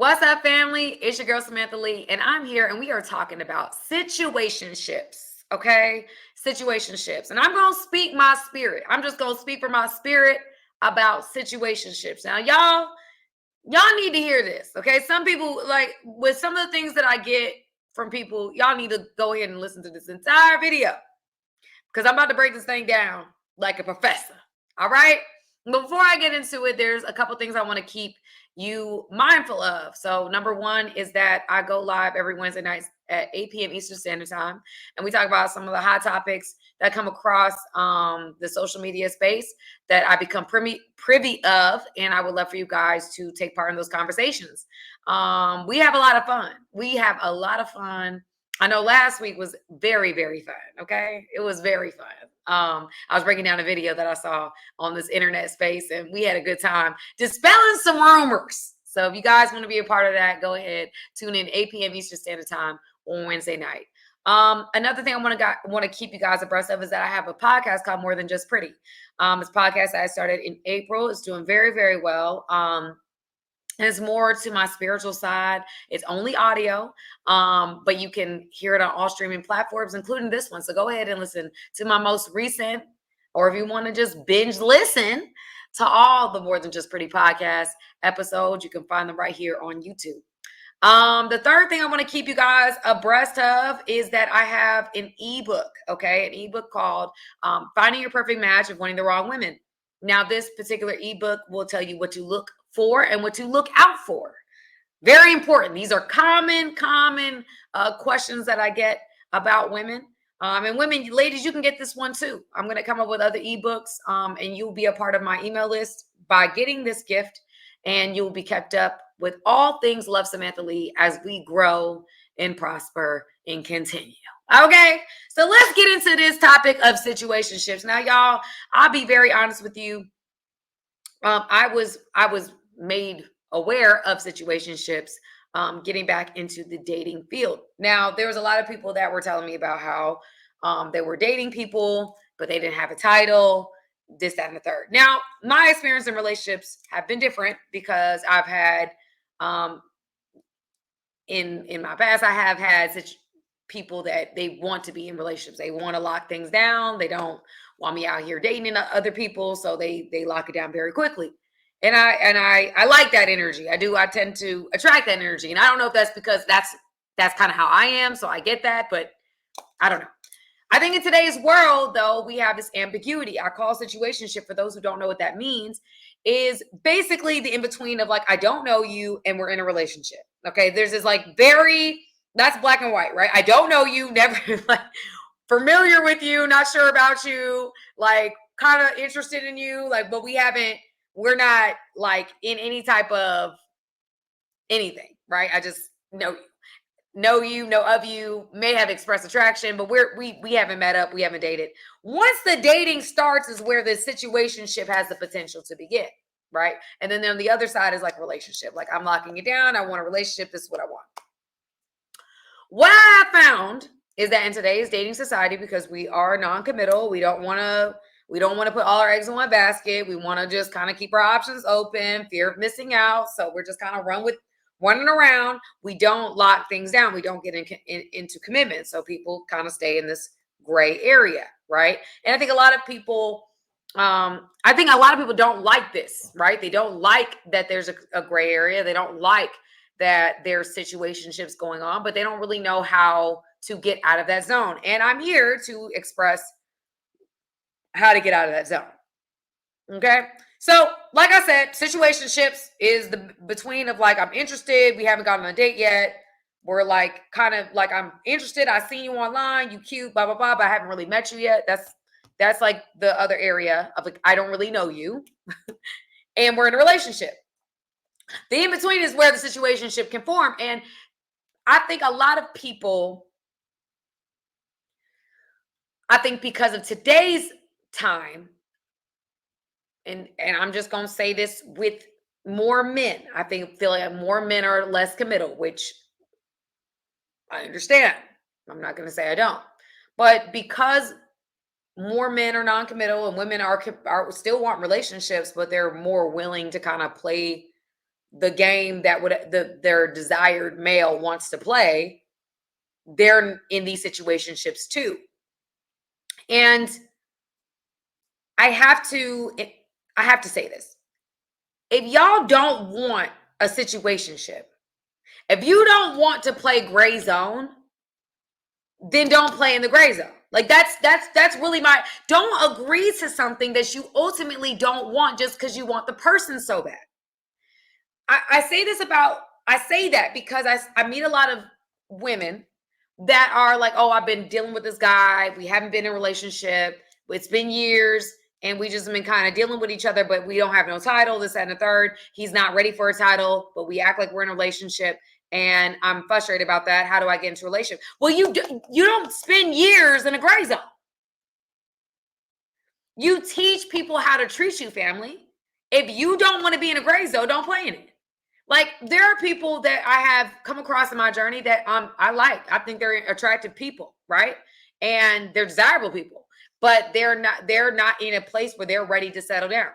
What's up, family? It's your girl Samantha Lee, and I'm here, and we are talking about situationships. Okay, situationships, and I'm gonna speak my spirit. I'm just gonna speak for my spirit about situationships. Now, y'all need to hear this. Okay, some people like with some of the things that I get from people. Y'all need to go ahead and listen to this entire video because I'm about to break this thing down like a professor. All right. Before I get into it, there's a couple things I want to keep you mindful of. So, number one is that I go live every Wednesday night at 8 p.m. Eastern Standard Time, and we talk about some of the hot topics that come across the social media space that I become privy of, and I would love for you guys to take part in those conversations. We have a lot of fun. We have a lot of fun. I know last week was very, very fun. Okay. It was very fun. I was breaking down a video that I saw on this internet space, and we had a good time dispelling some rumors. So if you guys want to be a part of that, go ahead, tune in 8 p.m. Eastern Standard Time on Wednesday night. Another thing I want to keep you guys abreast of is that I have a podcast called More Than Just Pretty. It's a podcast that I started in April. It's doing very, very well. And it's more to my spiritual side. It's only audio, but you can hear it on all streaming platforms, including this one. So go ahead and listen to my most recent, or if you want to just binge listen to all the More Than Just Pretty podcast episodes, you can find them right here on YouTube. The third thing I want to keep you guys abreast of is that I have an ebook, okay? An ebook called Finding Your Perfect Match of Wanting the Wrong Women. Now, this particular ebook will tell you what to look for and what to look out for. Very important. These are common questions that I get about women. And women, ladies, you can get this one too. I'm going to come up with other ebooks, and you'll be a part of my email list by getting this gift, and you'll be kept up with all things Love Samantha Lee as we grow and prosper and continue. Okay, so let's get into this topic of situationships. Now, y'all, I'll be very honest with you. I was made aware of situationships getting back into the dating field. Now, there was a lot of people that were telling me about how they were dating people, but they didn't have a title, this, that, and the third. Now, my experience in relationships have been different because I've had in my past, I have had such people that they want to be in relationships. They want to lock things down. They don't want me out here dating other people, so they lock it down very quickly. And I like that energy. I do. I tend to attract that energy, and I don't know if that's because that's kind of how I am. So I get that, but I don't know. I think in today's world, though, we have this ambiguity. I call situationship, for those who don't know what that means, is basically the in-between of like, I don't know you and we're in a relationship. Okay. There's this like that's black and white, right? I don't know you, never like familiar with you, not sure about you, like kind of interested in you, like, but we're not like in any type of anything, right? I just know of you, may have expressed attraction, but we haven't met up, we haven't dated. Once the dating starts is where the situationship has the potential to begin, right? And then on the other side is like relationship. Like, I'm locking it down, I want a relationship, this is what I want. What I found is that in today's dating society, because we are non-committal, we don't want to put all our eggs in one basket. We want to just kind of keep our options open, fear of missing out. So we're just kind of running around. We don't lock things down. We don't get into commitment. So people kind of stay in this gray area, right? And I think a lot of people don't like this, right? They don't like that there's a gray area. They don't like that there's situationships going on, but they don't really know how to get out of that zone. And I'm here to express how to get out of that zone. Okay. So, like I said, situationships is the between of like, I'm interested, we haven't gotten on a date yet. We're like, kind of like, I'm interested, I seen you online, you cute, blah, blah, blah, but I haven't really met you yet. That's like the other area of like, I don't really know you. And we're in a relationship. The in-between is where the situationship can form. And I think a lot of people, because of today's time, and I'm just going to say this with more men, I feel like more men are less committal, which I understand. I'm not going to say I don't. But because more men are non-committal and women are still want relationships, but they're more willing to kind of play the game that their desired male wants to play, they're in these situationships too. And I have to say this. If y'all don't want a situationship, if you don't want to play gray zone, then don't play in the gray zone. Like that's really don't agree to something that you ultimately don't want just because you want the person so bad. I say that because I meet a lot of women that are like, oh, I've been dealing with this guy. We haven't been in a relationship. It's been years and we just been kind of dealing with each other, but we don't have no title, this, that, and the third. He's not ready for a title, but we act like we're in a relationship. And I'm frustrated about that. How do I get into a relationship? Well, you don't spend years in a gray zone. You teach people how to treat you, family. If you don't want to be in a gray zone, don't play in it. Like, there are people that I have come across in my journey that I like. I think they're attractive people, right? And they're desirable people, but they're not in a place where they're ready to settle down.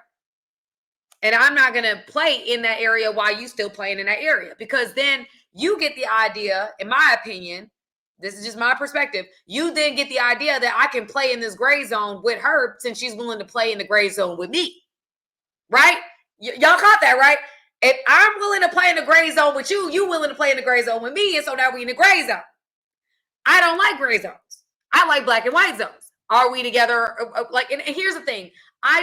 And I'm not going to play in that area while you still playing in that area, because then you get the idea, in my opinion, this is just my perspective, you then get the idea that I can play in this gray zone with her since she's willing to play in the gray zone with me, right? Y'all caught that, right? If I'm willing to play in the gray zone with you, you willing to play in the gray zone with me, and so now we in the gray zone. I don't like gray zones. I like black and white zones. Are we together? Like, and here's the thing. I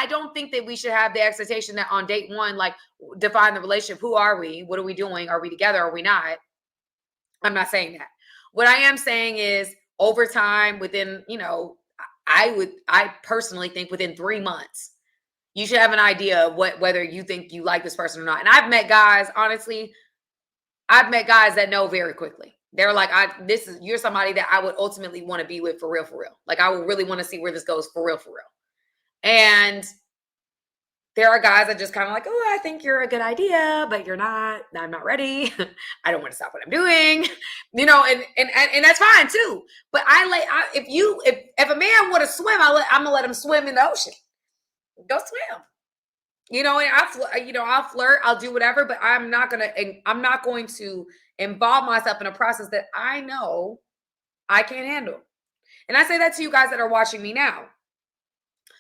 don't think that we should have the expectation that on date one, like, define the relationship. Who are we? What are we doing? Are we together? Are we not? I'm not saying that. What I am saying is, over time, within, I personally think within 3 months, you should have an idea of whether you think you like this person or not. And I've met guys, honestly, that know very quickly. They're like, you're somebody that I would ultimately want to be with for real, for real. Like, I would really want to see where this goes for real, for real. And there are guys that just kind of like, oh, I think you're a good idea, but you're not. I'm not ready. I don't want to stop what I'm doing, and that's fine too. But if a man want to swim, I'm gonna let him swim in the ocean. Go swim. And I'll flirt, I'll do whatever, but I'm not going to involve myself in a process that I know I can't handle. And I say that to you guys that are watching me now.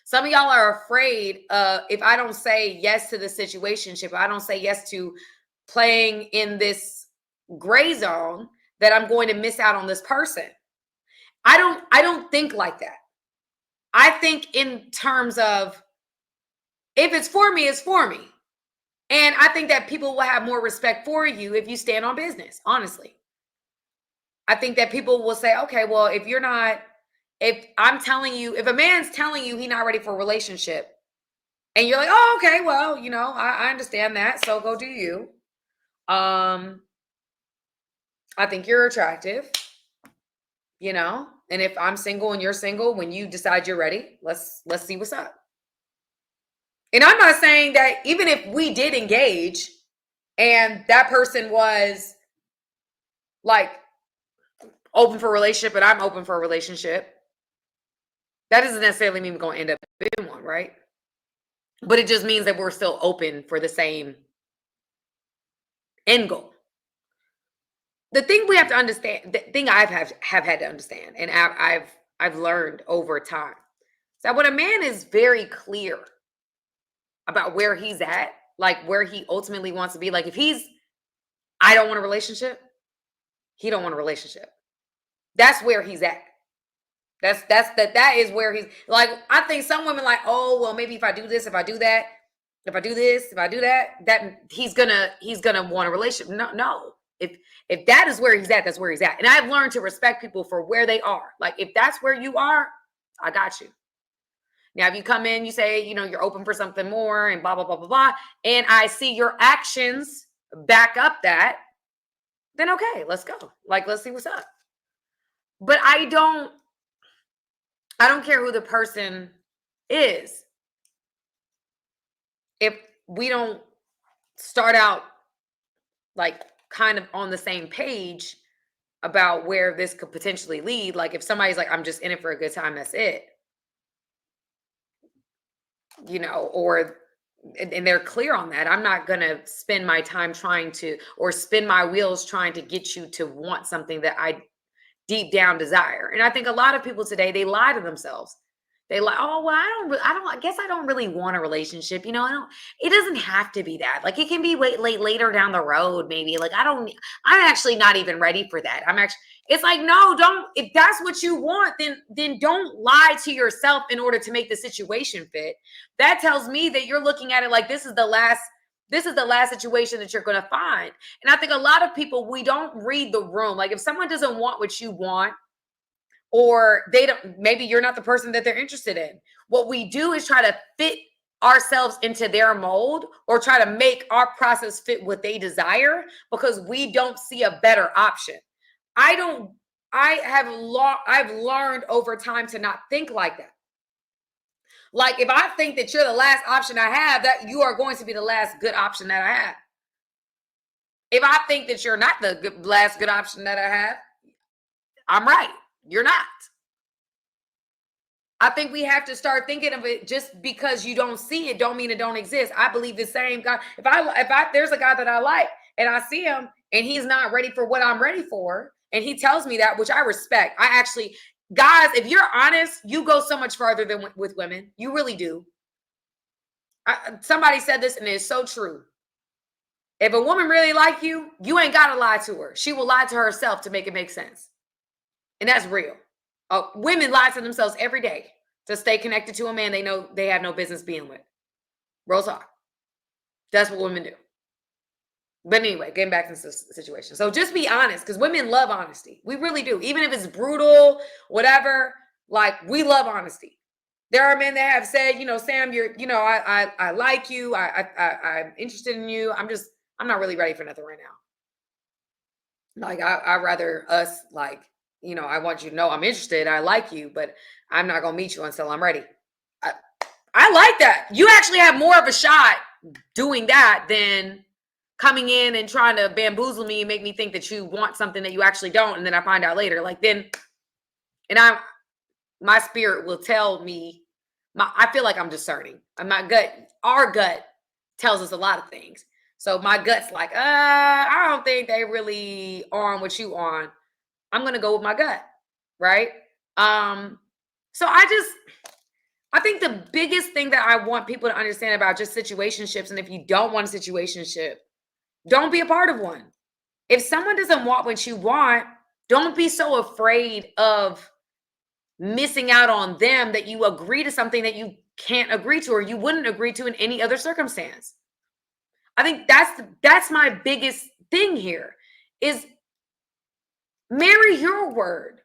Some of y'all are afraid if I don't say yes to the situationship, I don't say yes to playing in this gray zone, that I'm going to miss out on this person. I don't think like that. I think in terms of, if it's for me, it's for me. And I think that people will have more respect for you if you stand on business, honestly. I think that people will say, okay, well, if a man's telling you he's not ready for a relationship, and you're like, oh, okay, well, I understand that, so go do you. I think you're attractive, and if I'm single and you're single, when you decide you're ready, let's see what's up. And I'm not saying that even if we did engage and that person was like open for a relationship and I'm open for a relationship, that doesn't necessarily mean we're going to end up in one, right? But it just means that we're still open for the same end goal. The thing we have to understand, the thing have had to understand, and I've learned over time, is that when a man is very clear about where he's at, like where he ultimately wants to be, like if I don't want a relationship, he don't want a relationship. That's where he's at. That is where he's like. I think some women like, oh, well, maybe if I do this, if I do that, if I do this, if I do that, that he's gonna want a relationship. No. If that is where he's at, that's where he's at. And I've learned to respect people for where they are. Like, if that's where you are, I got you. Now, if you come in, you say, you're open for something more and blah, blah, blah, blah, blah, and I see your actions back up that, then okay, let's go. Like, let's see what's up. But I don't care who the person is. If we don't start out like kind of on the same page about where this could potentially lead, like if somebody's like, I'm just in it for a good time, that's it. Or and they're clear on that. I'm not going to spend my time trying to, or spin my wheels trying to get you to want something that I deep down desire. And I think a lot of people today, they lie to themselves. They like, oh well, I guess I don't really want a relationship. I don't. It doesn't have to be that. Like it can be later down the road, maybe. Like I'm actually not even ready for that. I'm actually. It's like no, don't. If that's what you want, then don't lie to yourself in order to make the situation fit. That tells me that you're looking at it like this is the last. This is the last situation that you're going to find. And I think a lot of people, we don't read the room. Like if someone doesn't want what you want, or they don't, maybe you're not the person that they're interested in. What we do is try to fit ourselves into their mold or try to make our process fit what they desire because we don't see a better option. I've learned over time to not think like that. Like if I think that you're the last option I have, that you are going to be the last good option that I have. If I think that you're not the last good option that I have, I'm right. You're not. I think we have to start thinking of it. Just because you don't see it don't mean it don't exist. I believe the same God. If I there's a guy that I like and I see him and he's not ready for what I'm ready for, and he tells me that, which I respect. Guys, if you're honest, you go so much farther than with women. You really do. Somebody said this and it's so true. If a woman really like you, you ain't got to lie to her. She will lie to herself to make it make sense. And that's real. Women lie to themselves every day to stay connected to a man they know they have no business being with. Real talk. That's what women do. But anyway, getting back to the situation. So just be honest, because women love honesty. We really do. Even if it's brutal, whatever, like we love honesty. There are men that have said, Sam, I like you. I'm interested in you. I'm not really ready for nothing right now. Like I'd rather us I want you to know I'm interested. I like you, but I'm not going to meet you until I'm ready. I like that. You actually have more of a shot doing that than coming in and trying to bamboozle me and make me think that you want something that you actually don't. And then I find out later, my spirit will tell me, I feel like I'm discerning. Our gut tells us a lot of things. So my gut's like, I don't think they really on what you on. I'm going to go with my gut. Right. So I think the biggest thing that I want people to understand about just situationships, and if you don't want a situationship, don't be a part of one. If someone doesn't want what you want, don't be so afraid of missing out on them that you agree to something that you can't agree to or you wouldn't agree to in any other circumstance. I think that's my biggest thing here is marry your word.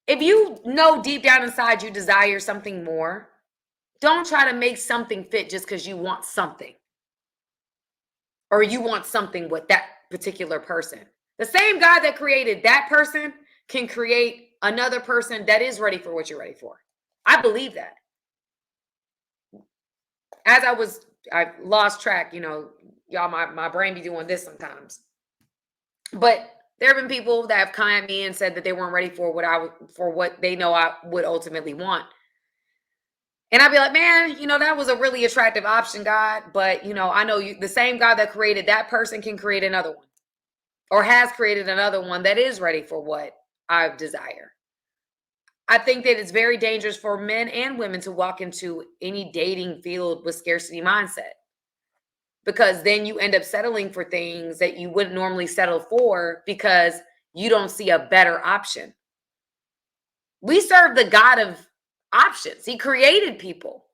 If you know deep down inside you desire something more, don't try to make something fit just because you want something or you want something with that particular person. The same God that created that person can create another person that is ready for what you're ready for. I believe that. As I lost track, y'all, my brain be doing this sometimes. But there have been people that have come at me and said that they weren't ready for what they know I would ultimately want. And I'd be like, man, that was a really attractive option, God. But, I know the same God that created that person can create another one or has created another one that is ready for what I desire. I think that it's very dangerous for men and women to walk into any dating field with scarcity mindset, because then you end up settling for things that you wouldn't normally settle for because you don't see a better option. We serve the God of options. He created people.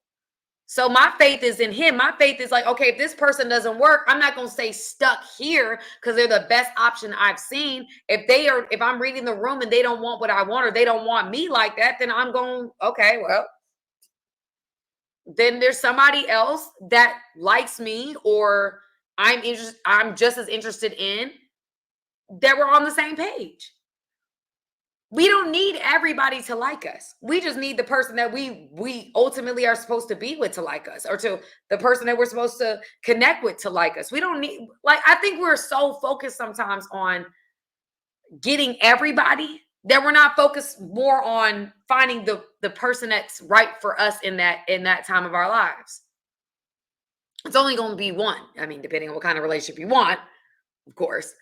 So my faith is in him. My faith is like, okay, if this person doesn't work, I'm not going to stay stuck here because they're the best option I've seen. If I'm reading the room and they don't want what I want or they don't want me like that, then I'm going, okay, well, then there's somebody else that likes me or I'm just as interested in, that we're on the same page. We don't need everybody to like us. We just need the person that we ultimately are supposed to be with to like us, or to the person that we're supposed to connect with to like us. We don't need, I think we're so focused sometimes on getting everybody that we're not focused more on finding the person that's right for us in that time of our lives. It's only going to be one. I mean, depending on what kind of relationship you want, of course,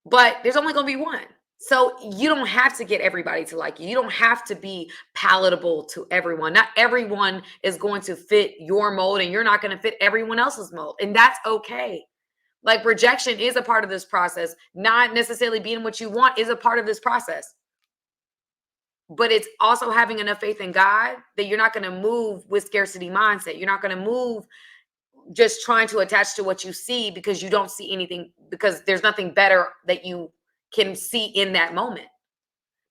but there's only going to be one. So you don't have to get everybody to like you. You don't have to be palatable to everyone. Not everyone is going to fit your mold, and you're not going to fit everyone else's mold. And that's okay. Like, rejection is a part of this process. Not necessarily being what you want is a part of this process. But it's also having enough faith in God that you're not going to move with scarcity mindset. You're not going to move just trying to attach to what you see because you don't see anything, because there's nothing better that you can see in that moment.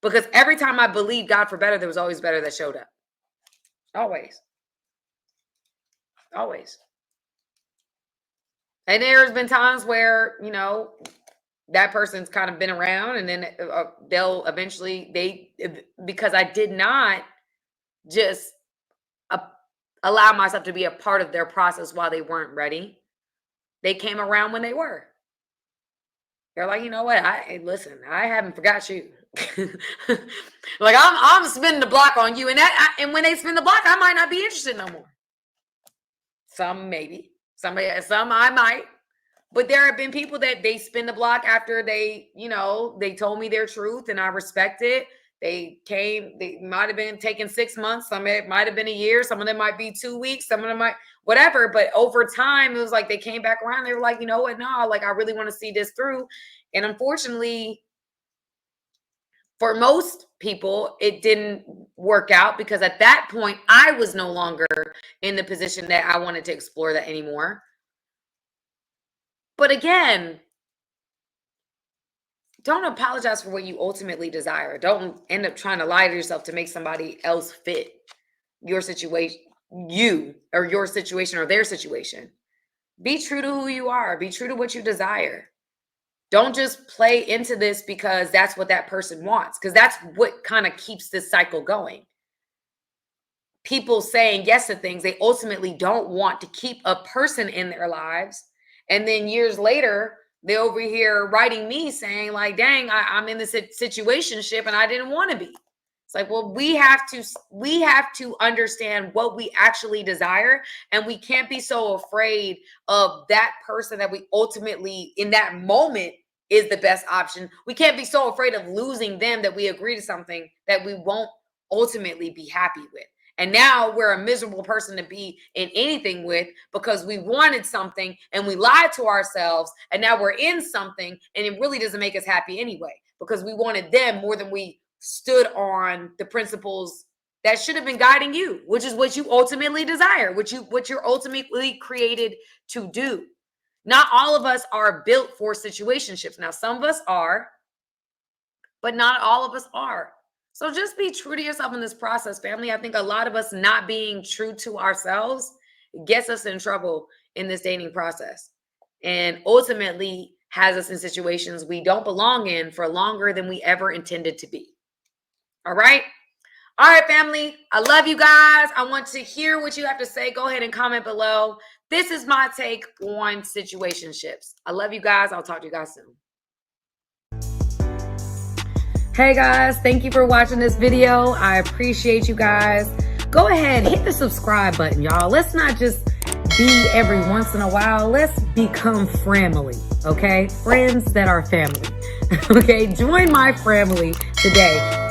Because every time I believed God for better, there was always better that showed up. Always. Always. And there's been times where, you know, that person's kind of been around, and then they'll eventually, because I did not just allow myself to be a part of their process while they weren't ready. They came around when they were. They're like, you know what? Listen, I haven't forgot you. Like, I'm spinning the block on you, and when they spin the block, I might not be interested no more. Some maybe, some I might, but there have been people that they spin the block after they told me their truth, and I respect it. They might have been taking 6 months. Some it might have been a year. Some of them might be 2 weeks. Some of them might, whatever. But over time, it was like they came back around. They were like, you know what? No, like, I really want to see this through. And unfortunately, for most people, it didn't work out, because at that point, I was no longer in the position that I wanted to explore that anymore. But again, don't apologize for what you ultimately desire. Don't end up trying to lie to yourself to make somebody else fit your situation, your situation or their situation. Be true to who you are. Be true to what you desire. Don't just play into this because that's what that person wants, because that's what kind of keeps this cycle going. People saying yes to things they ultimately don't want to keep a person in their lives. And then years later, they over here writing me saying like, dang, I'm in this situationship and I didn't want to be. It's like, well, we have to understand what we actually desire. And we can't be so afraid of that person that we ultimately in that moment is the best option. We can't be so afraid of losing them that we agree to something that we won't ultimately be happy with. And now we're a miserable person to be in anything with because we wanted something and we lied to ourselves. And now we're in something and it really doesn't make us happy anyway, because we wanted them more than we stood on the principles that should have been guiding you, which is what you ultimately desire, what you're ultimately created to do. Not all of us are built for situationships. Now, some of us are, but not all of us are. So just be true to yourself in this process, family. I think a lot of us not being true to ourselves gets us in trouble in this dating process, and ultimately has us in situations we don't belong in for longer than we ever intended to be. All right. All right, family. I love you guys. I want to hear what you have to say. Go ahead and comment below. This is my take on situationships. I love you guys. I'll talk to you guys soon. Hey guys, thank you for watching this video. I appreciate you guys. Go ahead, hit the subscribe button, y'all. Let's not just be every once in a while. Let's become family, okay? Friends that are family, okay? Join my family today.